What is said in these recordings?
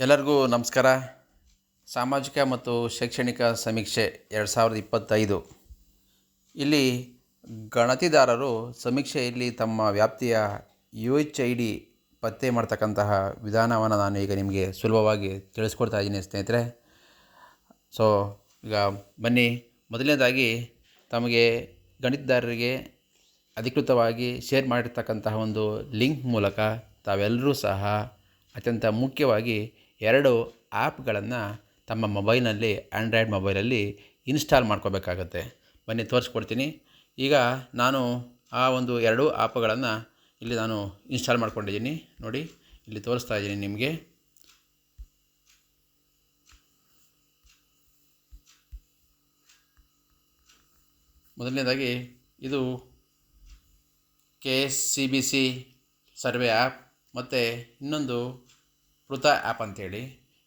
ಎಲ್ಲರಿಗೂ ನಮಸ್ಕಾರ. ಸಾಮಾಜಿಕ ಮತ್ತು ಶೈಕ್ಷಣಿಕ ಸಮೀಕ್ಷೆ 2025 ಇಲ್ಲಿ ಗಣತಿದಾರರು ಸಮೀಕ್ಷೆಯಲ್ಲಿ ತಮ್ಮ ವ್ಯಾಪ್ತಿಯ UHID ಪತ್ತೆ ಮಾಡ್ತಕ್ಕಂತಹ ವಿಧಾನವನ್ನು ನಾನು ಈಗ ನಿಮಗೆ ಸುಲಭವಾಗಿ ತಿಳಿಸ್ಕೊಡ್ತಾ ಇದ್ದೀನಿ ಸ್ನೇಹಿತರೆ. ಈಗ ಬನ್ನಿ, ಮೊದಲನೇದಾಗಿ ತಮಗೆ ಗಣಿತದಾರರಿಗೆ ಅಧಿಕೃತವಾಗಿ ಶೇರ್ ಮಾಡಿರ್ತಕ್ಕಂತಹ ಒಂದು ಲಿಂಕ್ ಮೂಲಕ ತಾವೆಲ್ಲರೂ ಸಹ ಅತ್ಯಂತ ಮುಖ್ಯವಾಗಿ 2 ಆ್ಯಪ್ಗಳನ್ನು ತಮ್ಮ ಮೊಬೈಲ್ನಲ್ಲಿ, ಆಂಡ್ರಾಯ್ಡ್ ಮೊಬೈಲಲ್ಲಿ ಇನ್ಸ್ಟಾಲ್ ಮಾಡ್ಕೋಬೇಕಾಗತ್ತೆ. ಬನ್ನಿ ತೋರಿಸ್ಕೊಡ್ತೀನಿ. ಈಗ ನಾನು ಆ ಒಂದು 2 ಆ್ಯಪ್ಗಳನ್ನು ಇಲ್ಲಿ ನಾನು ಇನ್ಸ್ಟಾಲ್ ಮಾಡ್ಕೊಂಡಿದ್ದೀನಿ. ನೋಡಿ, ಇಲ್ಲಿ ತೋರಿಸ್ತಾ ಇದ್ದೀನಿ ನಿಮಗೆ. ಮೊದಲನೇದಾಗಿ ಇದು KSCBC ಸರ್ವೆ ಆ್ಯಪ್ ಮತ್ತು ಇನ್ನೊಂದು ಪೃಥಾ ಆ್ಯಪ್ ಅಂಥೇಳಿ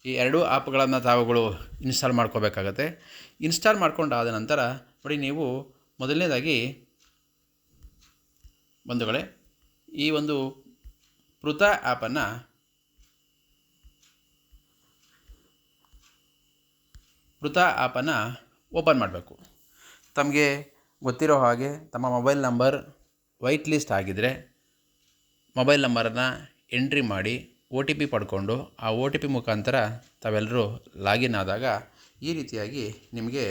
ಈ 2 ಆ್ಯಪ್ಗಳನ್ನು ತಾವುಗಳು ಇನ್ಸ್ಟಾಲ್ ಮಾಡ್ಕೋಬೇಕಾಗತ್ತೆ. ಇನ್ಸ್ಟಾಲ್ ಮಾಡ್ಕೊಂಡಾದ ನಂತರ ನೋಡಿ, ನೀವು ಮೊದಲನೇದಾಗಿ ಬಂಧುಗಳೇ ಈ ಒಂದು ಪೃಥಾ ಆ್ಯಪನ್ನು ಓಪನ್ ಮಾಡಬೇಕು. ತಮಗೆ ಗೊತ್ತಿರೋ ಹಾಗೆ ತಮ್ಮ ಮೊಬೈಲ್ ನಂಬರ್ ವೈಟ್ ಲಿಸ್ಟ್ ಆಗಿದ್ದರೆ ಮೊಬೈಲ್ ನಂಬರನ್ನು ಎಂಟ್ರಿ ಮಾಡಿ OTP ಪಡ್ಕೊಂಡು ಆ OTP ಮುಖಾಂತರ ತಾವೆಲ್ಲರೂ ಲಾಗಿನ್ ಆದಾಗ ಈ ರೀತಿಯಾಗಿ ನಿಮಗೆ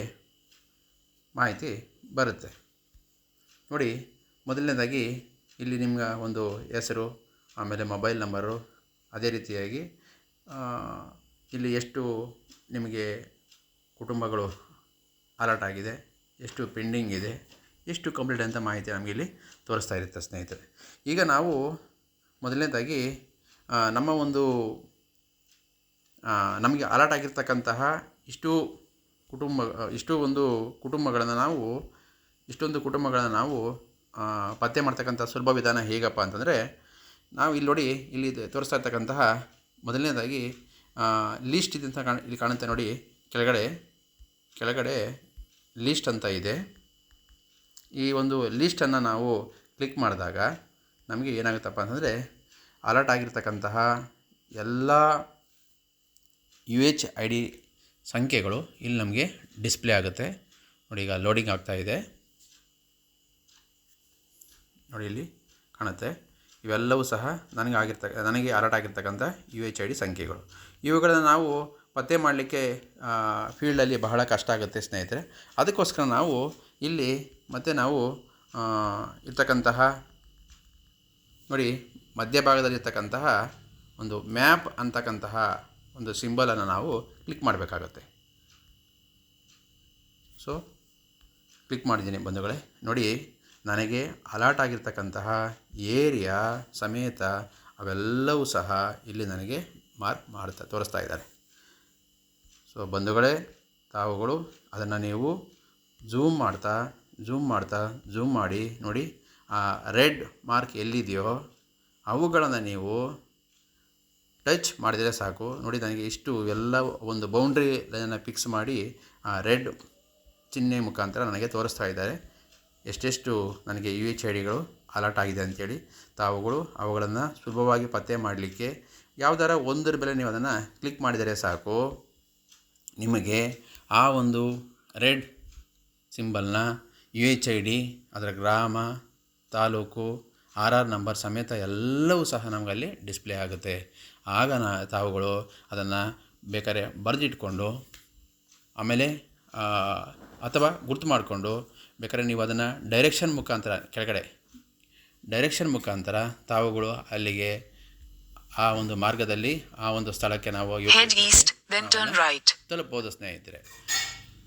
ಮಾಹಿತಿ ಬರುತ್ತೆ. ನೋಡಿ, ಮೊದಲನೇದಾಗಿ ಇಲ್ಲಿ ನಿಮ್ಗೆ ಒಂದು ಹೆಸರು, ಆಮೇಲೆ ಮೊಬೈಲ್ ನಂಬರು, ಅದೇ ರೀತಿಯಾಗಿ ಇಲ್ಲಿ ಎಷ್ಟು ನಿಮಗೆ ಕುಟುಂಬಗಳು ಅಲರ್ಟ್ ಆಗಿದೆ, ಎಷ್ಟು ಪೆಂಡಿಂಗ್ ಇದೆ, ಎಷ್ಟು ಕಂಪ್ಲೀಟ್ ಅಂತ ಮಾಹಿತಿ ನಮಗೆ ಇಲ್ಲಿ ತೋರಿಸ್ತಾ ಇರುತ್ತೆ ಸ್ನೇಹಿತರೆ. ಈಗ ನಾವು ಮೊದಲನೇದಾಗಿ ನಮ್ಮ ಒಂದು ನಮಗೆ ಅಲರ್ಟ್ ಆಗಿರ್ತಕ್ಕಂತಹ ಇಷ್ಟೊಂದು ಕುಟುಂಬಗಳನ್ನು ನಾವು ಪತ್ತೆ ಮಾಡ್ತಕ್ಕಂಥ ಸುಲಭ ವಿಧಾನ ಹೇಗಪ್ಪ ಅಂತಂದರೆ, ನಾವು ಇಲ್ಲಿ ನೋಡಿ, ಇಲ್ಲಿ ತೋರಿಸ್ತಾ ಇರ್ತಕ್ಕಂತಹ ಮೊದಲನೇದಾಗಿ ಲೀಸ್ಟ್ ಇದೆ ಅಂತ ಇಲ್ಲಿ ಕಾಣುತ್ತೆ ನೋಡಿ. ಕೆಳಗಡೆ ಲೀಸ್ಟ್ ಅಂತ ಇದೆ. ಈ ಒಂದು ಲೀಸ್ಟನ್ನು ನಾವು ಕ್ಲಿಕ್ ಮಾಡಿದಾಗ ನಮಗೆ ಏನಾಗುತ್ತಪ್ಪ ಅಂತಂದರೆ, ಅಲರ್ಟ್ ಆಗಿರ್ತಕ್ಕಂತಹ ಎಲ್ಲ UHID ಸಂಖ್ಯೆಗಳು ಇಲ್ಲಿ ನಮಗೆ ಡಿಸ್ಪ್ಲೇ ಆಗುತ್ತೆ. ನೋಡಿ, ಈಗ ಲೋಡಿಂಗ್ ಆಗ್ತಾಯಿದೆ. ನೋಡಿ, ಇಲ್ಲಿ ಕಾಣುತ್ತೆ. ಇವೆಲ್ಲವೂ ಸಹ ನನಗೆ ಅಲರ್ಟ್ ಆಗಿರ್ತಕ್ಕಂಥ UHID ಸಂಖ್ಯೆಗಳು. ಇವುಗಳನ್ನು ನಾವು ಪತ್ತೆ ಮಾಡಲಿಕ್ಕೆ ಫೀಲ್ಡಲ್ಲಿ ಬಹಳ ಕಷ್ಟ ಆಗುತ್ತೆ ಸ್ನೇಹಿತರೆ. ಅದಕ್ಕೋಸ್ಕರ ನಾವು ಇಲ್ಲಿ ಮತ್ತೆ ನಾವು ಇರ್ತಕ್ಕಂತಹ ನೋಡಿ, ಮಧ್ಯಭಾಗದಲ್ಲಿರ್ತಕ್ಕಂತಹ ಒಂದು ಮ್ಯಾಪ್ ಅಂತಕ್ಕಂತಹ ಒಂದು ಸಿಂಬಲನ್ನು ನಾವು ಕ್ಲಿಕ್ ಮಾಡಬೇಕಾಗತ್ತೆ. ಕ್ಲಿಕ್ ಮಾಡಿದ್ದೀನಿ ಬಂಧುಗಳೇ. ನೋಡಿ, ನನಗೆ ಅಲರ್ಟ್ ಆಗಿರ್ತಕ್ಕಂತಹ ಏರಿಯಾ ಸಮೇತ ಅವೆಲ್ಲವೂ ಸಹ ಇಲ್ಲಿ ನನಗೆ ತೋರಿಸ್ತಾ ಇದ್ದಾರೆ. ಬಂಧುಗಳೇ, ತಾವುಗಳು ಅದನ್ನು ನೀವು ಝೂಮ್ ಮಾಡಿ ನೋಡಿ, ಆ ರೆಡ್ ಮಾರ್ಕ್ ಎಲ್ಲಿದೆಯೋ ಅವುಗಳನ್ನು ನೀವು ಟಚ್ ಮಾಡಿದರೆ ಸಾಕು. ನೋಡಿ, ನನಗೆ ಇಷ್ಟು ಎಲ್ಲ ಒಂದು ಬೌಂಡ್ರಿ ಲೈನನ್ನು ಫಿಕ್ಸ್ ಮಾಡಿ ಆ ರೆಡ್ ಚಿಹ್ನೆ ಮುಖಾಂತರ ನನಗೆ ತೋರಿಸ್ತಾ ಇದ್ದಾರೆ ಎಷ್ಟೆಷ್ಟು ನನಗೆ UHIDಗಳು ಅಲರ್ಟ್ ಆಗಿದೆ ಅಂಥೇಳಿ. ತಾವುಗಳು ಅವುಗಳನ್ನು ಸುಲಭವಾಗಿ ಪತ್ತೆ ಮಾಡಲಿಕ್ಕೆ ಯಾವುದಾರ ಒಂದರ ಬೆಲೆ ನೀವು ಅದನ್ನು ಕ್ಲಿಕ್ ಮಾಡಿದರೆ ಸಾಕು, ನಿಮಗೆ ಆ ಒಂದು ರೆಡ್ ಸಿಂಬಲ್ನ UHID, ಅದರ ಗ್ರಾಮ, ತಾಲೂಕು, RR ನಂಬರ್ ಸಮೇತ ಎಲ್ಲವೂ ಸಹ ನಮಗಲ್ಲಿ ಡಿಸ್ಪ್ಲೇ ಆಗುತ್ತೆ. ಆಗ ತಾವುಗಳು ಅದನ್ನು ಬೇಕಾದ್ರೆ ಬರೆದಿಟ್ಕೊಂಡು ಆಮೇಲೆ ಅಥವಾ ಗುರ್ತು ಮಾಡಿಕೊಂಡು ಬೇಕಾದ್ರೆ ನೀವು ಅದನ್ನು ಡೈರೆಕ್ಷನ್ ಮುಖಾಂತರ ತಾವುಗಳು ಅಲ್ಲಿಗೆ ಆ ಒಂದು ಮಾರ್ಗದಲ್ಲಿ ಆ ಒಂದು ಸ್ಥಳಕ್ಕೆ ನಾವು ತಲುಪಬಹುದು ಸ್ನೇಹಿತರೆ.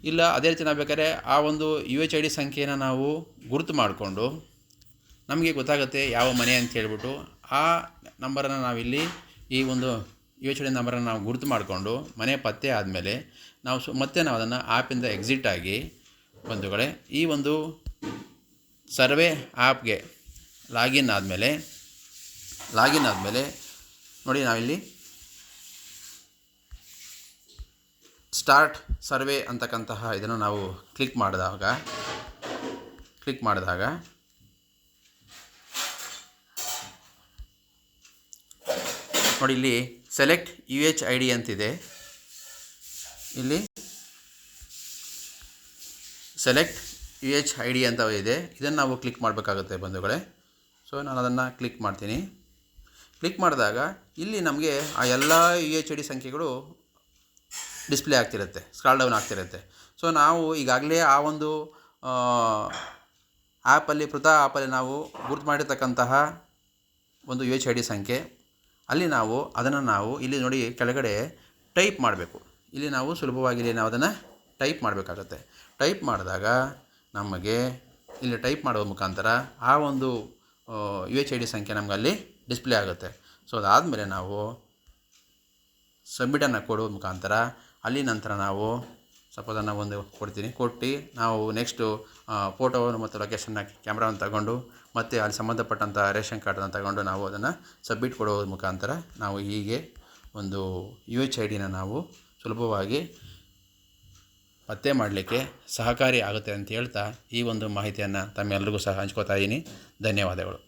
ಇಲ್ಲ, ಅದೇ ರೀತಿ ನಾವು ಬೇಕಾದ್ರೆ ಆ ಒಂದು UHID ಸಂಖ್ಯೆಯನ್ನು ನಾವು ಗುರುತು ಮಾಡಿಕೊಂಡು ನಮಗೆ ಗೊತ್ತಾಗುತ್ತೆ ಯಾವ ಮನೆ ಅಂತ ಹೇಳ್ಬಿಟ್ಟು ಆ ನಂಬರನ್ನು ನಾವಿಲ್ಲಿ ಈ ಒಂದು UHID ನಂಬರನ್ನು ನಾವು ಗುರುತು ಮಾಡಿಕೊಂಡು ಮನೆ ಪತ್ತೆ ಆದಮೇಲೆ ಮತ್ತೆ ನಾವು ಅದನ್ನು ಆ್ಯಪಿಂದ ಎಕ್ಸಿಟ್ ಆಗಿ ಬಂಧುಗಳೇ ಈ ಒಂದು ಸರ್ವೆ ಆ್ಯಪ್ಗೆ ಲಾಗಿನ್ ಆದಮೇಲೆ ನೋಡಿ, ನಾವಿಲ್ಲಿ ಸ್ಟಾರ್ಟ್ ಸರ್ವೆ ಅಂತಕ್ಕಂತಹ ಇದನ್ನು ನಾವು ಕ್ಲಿಕ್ ಮಾಡಿದಾಗ ನೋಡಿ, ಇಲ್ಲಿ ಸೆಲೆಕ್ಟ್ UHID ಅಂತಿದೆ. ಇಲ್ಲಿ ಸೆಲೆಕ್ಟ್ UHID ಅಂತ ಇದೆ. ಇದನ್ನು ನಾವು ಕ್ಲಿಕ್ ಮಾಡಬೇಕಾಗುತ್ತೆ ಬಂಧುಗಳೇ. ಸೊ ನಾನು ಅದನ್ನು ಕ್ಲಿಕ್ ಮಾಡ್ತೀನಿ. ಕ್ಲಿಕ್ ಮಾಡಿದಾಗ ಇಲ್ಲಿ ನಮಗೆ ಆ ಎಲ್ಲ UHID ಸಂಖ್ಯೆಗಳು ಡಿಸ್ಪ್ಲೇ ಆಗ್ತಿರುತ್ತೆ, ಸ್ಕ್ರಾಲ್ ಡೌನ್ ಆಗ್ತಿರುತ್ತೆ. ಸೊ ನಾವು ಈಗಾಗಲೇ ಆ ಒಂದು ಆ್ಯಪಲ್ಲಿ ಆ್ಯಪಲ್ಲಿ ನಾವು ಗುರ್ತು ಮಾಡಿರ್ತಕ್ಕಂತಹ ಒಂದು UHID ಸಂಖ್ಯೆ ಅಲ್ಲಿ ಅದನ್ನು ಇಲ್ಲಿ ನೋಡಿ ಕೆಳಗಡೆ ಟೈಪ್ ಮಾಡಬೇಕು. ಇಲ್ಲಿ ನಾವು ಸುಲಭವಾಗಿ ನಾವು ಅದನ್ನು ಟೈಪ್ ಮಾಡಬೇಕಾಗತ್ತೆ. ಟೈಪ್ ಮಾಡಿದಾಗ ನಮಗೆ ಇಲ್ಲಿ ಟೈಪ್ ಮಾಡುವ ಮುಖಾಂತರ ಆ ಒಂದು UHID ಸಂಖ್ಯೆ ನಮಗೆ ಅಲ್ಲಿ ಡಿಸ್ಪ್ಲೇ ಆಗುತ್ತೆ. ಸೊ ಅದಾದಮೇಲೆ ನಾವು ಸಬ್ಮಿಟನ್ನು ಕೊಡುವ ಮುಖಾಂತರ ಅಲ್ಲಿ ನಂತರ ನಾವು ಸಪೋಸನ್ನು ಒಂದು ಕೊಡ್ತೀನಿ, ಕೊಟ್ಟು ನಾವು ನೆಕ್ಸ್ಟು ಫೋಟೋವನ್ನು ಮತ್ತು ಲೊಕೇಶನ್ನ ಕ್ಯಾಮ್ರಾವನ್ನು ತಗೊಂಡು ಮತ್ತು ಅಲ್ಲಿ ಸಂಬಂಧಪಟ್ಟಂಥ ರೇಷನ್ ಕಾರ್ಡನ್ನು ತಗೊಂಡು ನಾವು ಅದನ್ನು ಸಬ್ಮಿಟ್ ಕೊಡುವ ಮುಖಾಂತರ ನಾವು ಹೀಗೆ ಒಂದು UHIDನ ನಾವು ಸುಲಭವಾಗಿ ಪತ್ತೆ ಮಾಡಲಿಕ್ಕೆ ಸಹಕಾರಿ ಆಗುತ್ತೆ ಅಂತ ಹೇಳ್ತಾ ಈ ಒಂದು ಮಾಹಿತಿಯನ್ನು ತಮ್ಮೆಲ್ಲರಿಗೂ ಸಹ ಹಂಚ್ಕೋತಾ ಇದ್ದೀನಿ. ಧನ್ಯವಾದಗಳು.